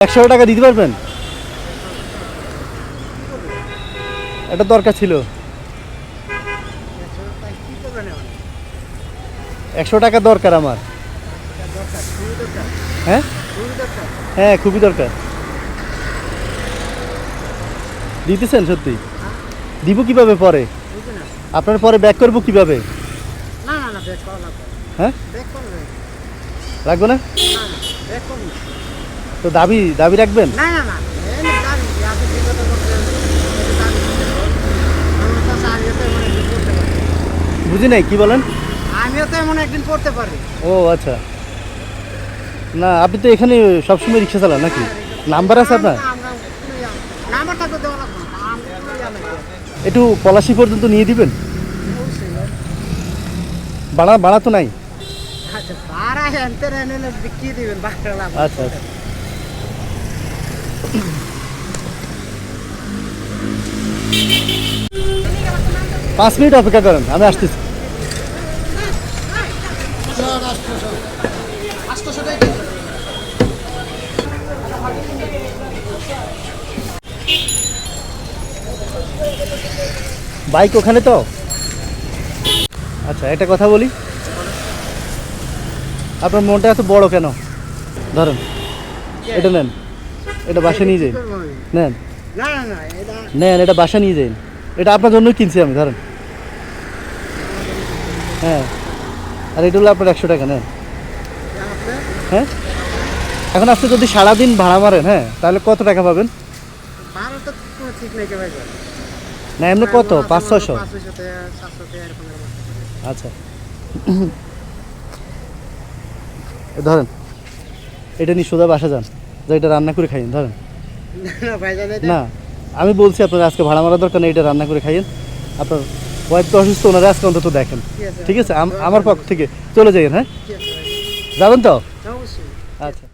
100 টাকা দিতে পারবেন? এটা দরকার ছিল। 100 টাকা দরকার আমার। হ্যাঁ হ্যাঁ, খুবই দরকার। দিতেছেন সত্যি? দিব কিভাবে পরে? আপনার পরে ব্যাক করবো কিভাবে? হ্যাঁ, রাখবো না তো? দাবি দাবি রাখবেন? বুঝি নাই, কি বলেন? আমিও তো এমন একদিন পড়তে পারি। ও আচ্ছা, না আপনি তো এখানে সবসময় রিক্সা চালান নাকি? নাম্বার আছে আপনার? নাম্বারটা তো দেওয়া লাগবে না, আমরা তো জানি। একটু পলাশি পর্যন্ত নিয়ে দিবেন? ভাড়া ভাড়া তো নাই? আচ্ছা, ভাড়া হেনতে নিলে বিক্রি দিবেন, ভাড়া লাগবে। আচ্ছা আচ্ছা, 5 মিনিট অপেক্ষা করেন, আমি আসতেছি। বাইক ওখানে তো? আচ্ছা, একটা কথা বলি, আপনার মনটা এত বড় কেন? ধরেন এটা নেন, এটা বাসা নিয়ে যাই। নেন না না না, এটা নেন, এটা বাসা নিয়ে যাই। এটা আপনার জন্যই কিনছি আমি, ধরেন। হ্যাঁ, আর এটা হলো আপনার 100 টাকা, নেন। আপনার হ্যাঁ, এখন আপনি যদি সারাদিন ভাড়া মারেন, হ্যাঁ, তাহলে কত টাকা পাবেন? ভাড়া তো কোনো ঠিক নেই কে ভাই। না এমনি কত, 500-600? 500 টাকা 700 টাকা এরকমের মধ্যে। আচ্ছা, ধরেন এটা নিয়ে সোজা বাসা যান, যা এটা রান্না করে খাইন, ধরেন। না ভাইজান, এটা না, আমি বলছি আপনার আজকে ভাড়া মারা দরকার নেই, এটা রান্না করে খাইয়েন। আপনার ওয়াইফ তো অসুস্থ, ওনারা আজকে অন্তত দেখেন। ঠিক আছে, আমার পক্ষ থেকে চলে যাইয়েন। হ্যাঁ, ঠিক আছে ভাই। যাবেন তো? অবশ্যই। আচ্ছা।